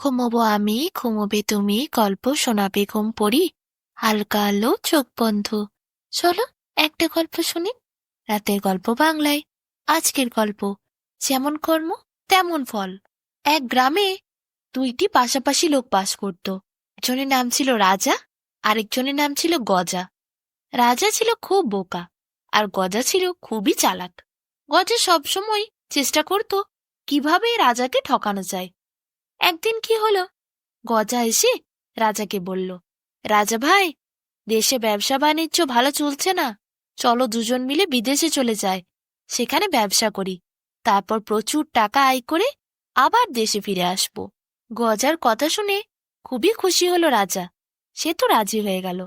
ঘুমোবো আমি, ঘুমোবে তুমি, গল্প শোনাবে ঘুম পড়ি, হালকা আলো চোখ বন্ধ। চলো একটা গল্প শুনি। রাতের গল্প বাংলায়। আজকের গল্প, যেমন কর্ম তেমন ফল। এক গ্রামে দুইটি পাশাপাশি লোক বাস করত। একজনের নাম ছিল রাজা, আরেকজনের নাম ছিল গজা। রাজা ছিল খুব বোকা, আর গজা ছিল খুবই চালাক। গজা সবসময় চেষ্টা করত কিভাবে রাজাকে ঠকানো যায়। একদিন কি হলো, গজা এসে রাজাকে বলল, রাজা ভাই, দেশে ব্যবসা বাণিজ্য ভালো চলছে না, চলো দুজন মিলে বিদেশে চলে যায়, সেখানে ব্যবসা করি, তারপর প্রচুর টাকা আয় করে আবার দেশে ফিরে আসব। গজার কথা শুনে খুবই খুশি হলো রাজা। সে তো রাজি হয়ে গেল।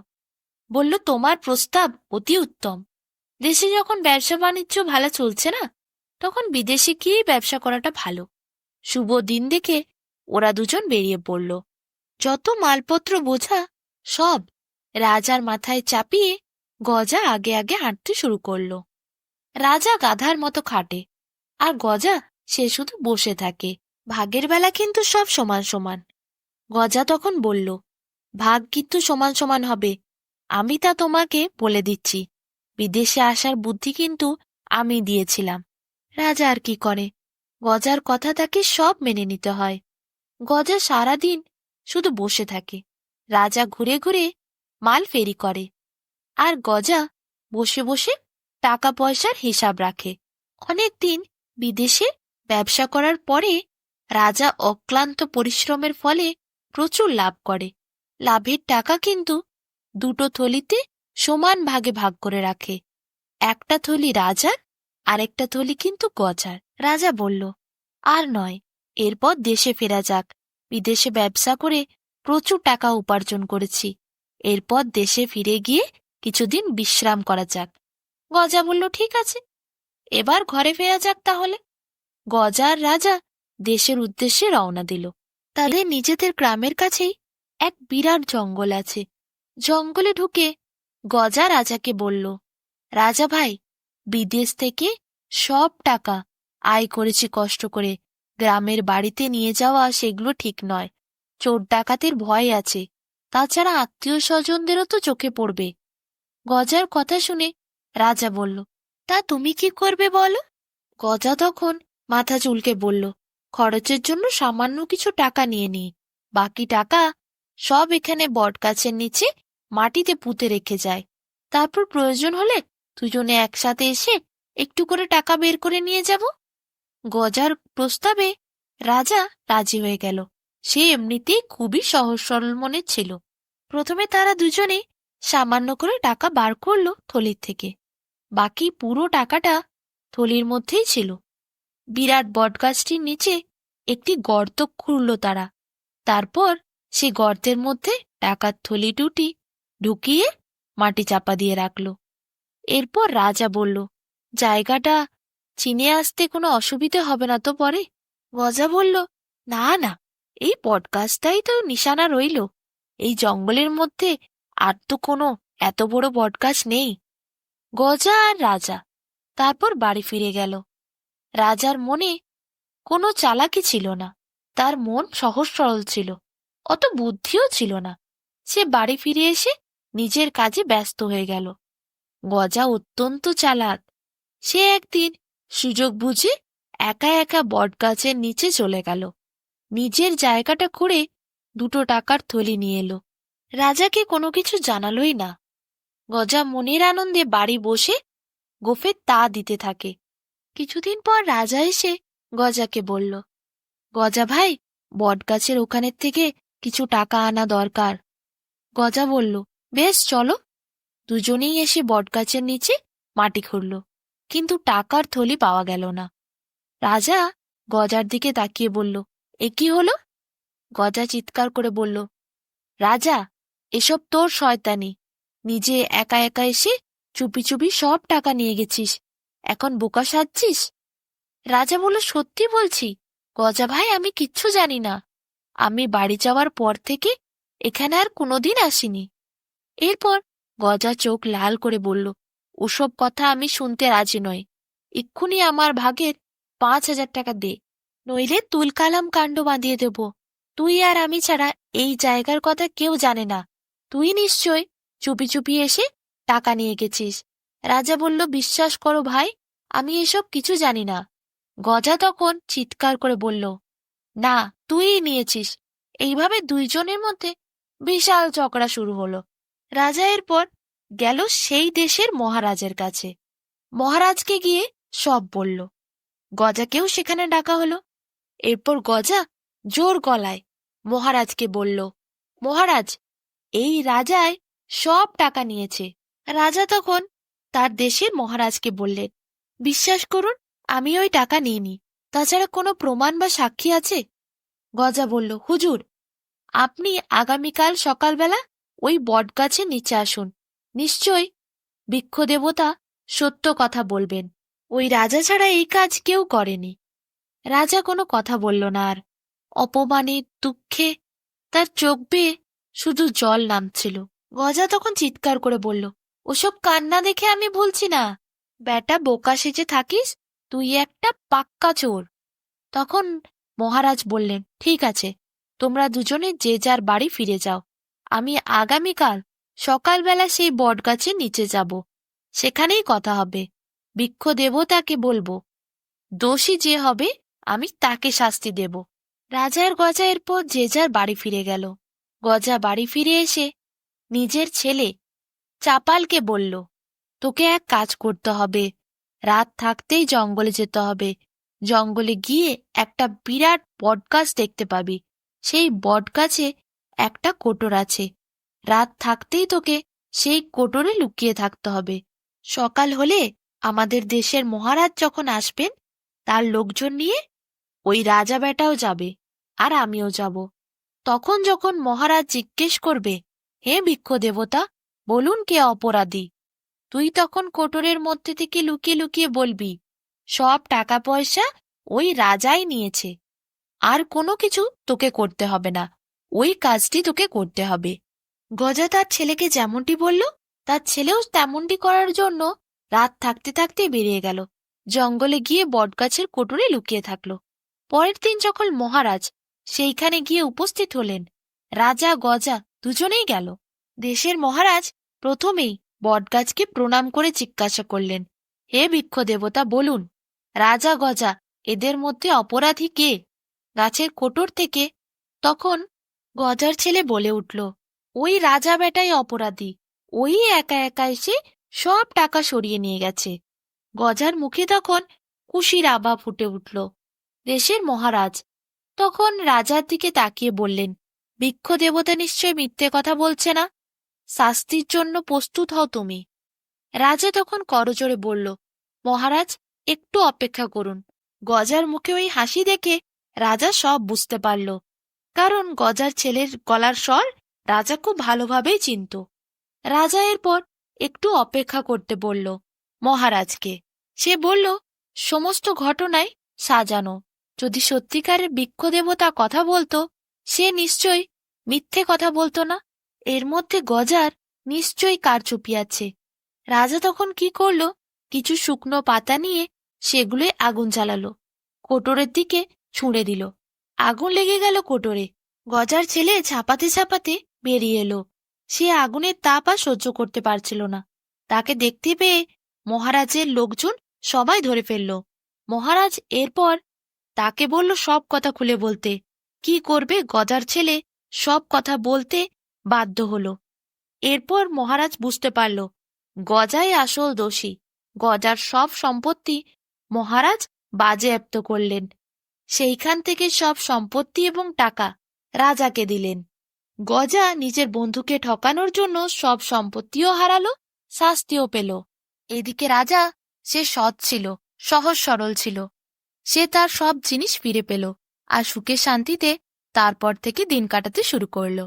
বলল, তোমার প্রস্তাব অতি উত্তম। দেশে যখন ব্যবসা বাণিজ্য ভালো চলছে না, তখন বিদেশে গিয়ে ব্যবসা করাটা ভালো। শুভ দিন দেখে ওরা দুজন বেরিয়ে পড়ল। যত মালপত্র বোঝা সব রাজার মাথায় চাপিয়ে গজা আগে আগে হাঁটতে শুরু করল। রাজা গাধার মতো খাটে, আর গজা সে শুধু বসে থাকে। ভাগের বেলা কিন্তু সব সমান সমান। গজা তখন বলল, ভাগ কিন্তু সমান সমান হবে, আমি তা তোমাকে বলে দিচ্ছি। বিদেশে আসার বুদ্ধি কিন্তু আমি দিয়েছিলাম। রাজা আর কি করে, গজার কথা তাকে সব মেনে নিতে হয়। গজা সারাদিন শুধু বসে থাকে। রাজা ঘুরে ঘুরে মাল ফেরি করে, আর গজা বসে বসে টাকা পয়সার হিসাব রাখে। অনেকদিন বিদেশে ব্যবসা করার পরে রাজা অক্লান্ত পরিশ্রমের ফলে প্রচুর লাভ করে। লাভের টাকা কিন্তু দুটো থলিতে সমান ভাগে ভাগ করে রাখে। একটা থলি রাজার, আরেকটা থলি কিন্তু গজার। রাজা বলল, আর নয়, এরপর দেশে ফেরা যাক। বিদেশে ব্যবসা করে প্রচুর টাকা উপার্জন করেছি, এরপর দেশে ফিরে গিয়ে কিছুদিন বিশ্রাম করা যাক। গজা বলল, ঠিক আছে, এবার ঘরে ফেরা যাক তাহলে। গজা আর রাজা দেশের উদ্দেশ্যে রওনা দিল। তাদের নিজেদের গ্রামের কাছেই এক বিরাট জঙ্গল আছে। জঙ্গলে ঢুকে গজা রাজাকে বলল, রাজা ভাই, বিদেশ থেকে সব টাকা আয় করেছি কষ্ট করে, গ্রামের বাড়িতে নিয়ে যাওয়া সেগুলো ঠিক নয়। চোর ডাকাতের ভয় আছে, তাছাড়া আত্মীয় স্বজনদেরও তো চোখে পড়বে। গজার কথা শুনে রাজা বলল, তা তুমি কি করবে বলো? গজা তখন মাথা চুলকে বলল, খরচের জন্য সামান্য কিছু টাকা নিয়ে নিই, বাকি টাকা সব এখানে বটগাছের নিচে মাটিতে পুঁতে রেখে যায়, তারপর প্রয়োজন হলে দুজনে একসাথে এসে একটু করে টাকা বের করে নিয়ে যাব। গজার প্রস্তাবে রাজা রাজি হয়ে গেল। সে এমনিতেই খুবই সহজ সরল মনের ছিল। প্রথমে তারা দুজনে সামান্য করে টাকা বার করল থলির থেকে। বাকি পুরো টাকাটা থলির মধ্যেই ছিল। বিরাট বটগাছটির নিচে একটি গর্ত খুঁড়ল তারা। তারপর সে গর্তের মধ্যে টাকার থলি দুটি ঢুকিয়ে মাটি চাপা দিয়ে রাখল। এরপর রাজা বলল, জায়গাটা চিনে আসতে কোনো অসুবিধে হবে না তো পরে? গজা বলল, না না, এই বটগাছটাই তো নিশানা রইল। এই জঙ্গলের মধ্যে আর তো কোনো এত বড় বটগাছ নেই। গজা আর রাজা তারপর বাড়ি ফিরে গেল। রাজার মনে কোনো চালাকি ছিল না, তার মন সহজ সরল ছিল, অত বুদ্ধিও ছিল না। সে বাড়ি ফিরে এসে নিজের কাজে ব্যস্ত হয়ে গেল। গজা অত্যন্ত চালাক। সে একদিন সুযোগ বুঝে একা একা বটগাছের নিচে চলে গেল। নিজের জায়গাটা খুঁড়ে দুটো টাকার থলি নিয়ে এলো। রাজাকে কোনো কিছু জানালোই না। গজা মনের আনন্দে বাড়ি বসে গোফের তা দিতে থাকে। কিছুদিন পর রাজা এসে গজাকে বলল, গজা ভাই, বটগাছের ওখানের থেকে কিছু টাকা আনা দরকার। গজা বলল, বেশ চলো। দুজনেই এসে বটগাছের নিচে মাটি খুঁড়ল, কিন্তু টাকার থলি পাওয়া গেল না। রাজা গজার দিকে তাকিয়ে বলল, এ কি হলো? গজা চিৎকার করে বলল, রাজা, এসব তোর শয়তানি। নিজে একা একা এসে চুপি চুপি সব টাকা নিয়ে গেছিস, এখন বোকা সাজছিস। রাজা বলল, সত্যি বলছি গজা ভাই, আমি কিচ্ছু জানি না। আমি বাড়ি যাওয়ার পর থেকে এখানে আর কোনোদিন আসিনি। এরপর গজা চোখ লাল করে বলল, ওসব কথা আমি শুনতে রাজি নই। এক্ষুনি আমার ভাগের 5,000 টাকা দে, নইলে তুলকালাম কাণ্ড বাঁধিয়ে দেব। তুই আর আমি ছাড়া এই জায়গার কথা কেউ জানে না। তুই নিশ্চয় চুপি চুপি এসে টাকা নিয়ে গেছিস। রাজা বলল, বিশ্বাস করো ভাই, আমি এসব কিছু জানি না। গজা তখন চিৎকার করে বলল, না, তুইই নিয়েছিস। এইভাবে দুইজনের মধ্যে বিশাল ঝগড়া শুরু হলো। রাজা এরপর গেল সেই দেশের মহারাজের কাছে। মহারাজকে গিয়ে সব বলল। গজাকেও সেখানে ডাকা হলো। এরপর গজা জোর গলায় মহারাজকে বলল, মহারাজ, এই রাজায় সব টাকা নিয়েছে। রাজা তখন তার দেশের মহারাজকে বললেন, বিশ্বাস করুন, আমি ওই টাকা নিইনি। তাছাড়া কোনো প্রমাণ বা সাক্ষী আছে? গজা বলল, হুজুর, আপনি আগামীকাল সকালবেলা ওই বটগাছের নিচে আসুন। নিশ্চয় বৃক্ষ দেবতা সত্য কথা বলবেন। ওই রাজা ছাড়া এই কাজ কেউ করেনি। রাজা কোনো কথা বলল না আর। অপমানে দুঃখে তার চোখ বেয়ে শুধু জল নামছিল। গজা তখন চিৎকার করে বলল, ওসব কান্না দেখে আমি ভুলছি না। বেটা, বোকা সেজে থাকিস, তুই একটা পাক্কা চোর। তখন মহারাজ বললেন, ঠিক আছে, তোমরা দুজনে যে যার বাড়ি ফিরে যাও। আমি আগামীকাল সকালবেলা সেই বটগাছের নিচে যাব। সেখানেই কথা হবে। বৃক্ষ দেবতাকে বলবো, দোষী যে হবে আমি তাকে শাস্তি দেব। রাজার গজা এরপর যে যার বাড়ি ফিরে গেল। গজা বাড়ি ফিরে এসে নিজের ছেলে চাপালকে বলল, তোকে এক কাজ করতে হবে। রাত থাকতেই জঙ্গলে যেতে হবে। জঙ্গলে গিয়ে একটা বিরাট বটগাছ দেখতে পাবি। সেই বটগাছে একটা কোটর আছে। রাত থাকতেই তোকে সেই কোটরে লুকিয়ে থাকতে হবে। সকাল হলে আমাদের দেশের মহারাজ যখন আসবেন, তার লোকজন নিয়ে ওই রাজা বেটাও যাবে, আর আমিও যাব। তখন যখন মহারাজ জিজ্ঞেস করবে, হে বৃক্ষ দেবতা, বলুন কে অপরাধী, তুই তখন কোটরের মধ্যে থেকে লুকিয়ে লুকিয়ে বলবি, সব টাকা পয়সা ওই রাজাই নিয়েছে। আর কোনো কিছু তোকে করতে হবে না, ওই কাজটি তোকে করতে হবে। গজা তার ছেলেকে যেমনটি বলল, তার ছেলেও তেমনটি করার জন্য রাত থাকতে থাকতে বেরিয়ে গেল। জঙ্গলে গিয়ে বটগাছের কোটরে লুকিয়ে থাকল। পরের দিন যখন মহারাজ সেইখানে গিয়ে উপস্থিত হলেন, রাজা গজা দুজনেই গেল। দেশের মহারাজ প্রথমেই বটগাছকে প্রণাম করে জিজ্ঞাসা করলেন, হে বৃক্ষ দেবতা, বলুন, রাজা গজা এদের মধ্যে অপরাধী কে? গাছের কোটর থেকে তখন গজার ছেলে বলে উঠল, ওই রাজা বেটাই অপরাধী। ওই একা একা এসে সব টাকা সরিয়ে নিয়ে গেছে। গজার মুখে তখন খুশির আভা ফুটে উঠল। দেশের মহারাজ তখন রাজার দিকে তাকিয়ে বললেন, বৃক্ষ দেবতা নিশ্চয় মিথ্যে কথা বলছে না। শাস্তির জন্য প্রস্তুত হও তুমি। রাজা তখন করজোড়ে বলল, মহারাজ, একটু অপেক্ষা করুন। গজার মুখে ওই হাসি দেখে রাজা সব বুঝতে পারল, কারণ গজার ছেলের গলার স্বর রাজা খুব ভালোভাবেই চিনত। রাজা এরপর একটু অপেক্ষা করতে বলল মহারাজকে। সে বলল, সমস্ত ঘটনায় সাজানো। যদি সত্যিকারের বৃক্ষ দেবতা কথা বলতো, সে নিশ্চয়ই মিথ্যে কথা বলতো না। এর মধ্যে গজার নিশ্চয়ই কারচুপি আছে। রাজা তখন কি করল, কিছু শুকনো পাতা নিয়ে সেগুলোয় আগুন জ্বালালো, কোটরের দিকে ছুঁড়ে দিল। আগুন লেগে গেল কোটরে। গজার ছেলে ঝাঁপাতে ঝাঁপাতে বেরিয়ে এলো। সে আগুনের তাপ আর সহ্য করতে পারছিল না। তাকে দেখতে পেয়ে মহারাজের লোকজন সবাই ধরে ফেলল। মহারাজ এরপর তাকে বলল সব কথা খুলে বলতে। কি করবে, গজার ছেলে সব কথা বলতে বাধ্য হল। এরপর মহারাজ বুঝতে পারল গজাই আসল দোষী। গজার সব সম্পত্তি মহারাজ বাজেয়াপ্ত করলেন। সেইখান থেকে সব সম্পত্তি এবং টাকা রাজাকে দিলেন। গজা নিজের বন্ধুকে ঠকানোর জন্য সব সম্পত্তিও হারালো, শাস্তিও পেল। এদিকে রাজা, সে সৎ ছিল, সহজ সরল ছিল। সে তার সব জিনিস ফিরে পেল আর সুখে শান্তিতে তারপর থেকে দিন কাটাতে শুরু করল।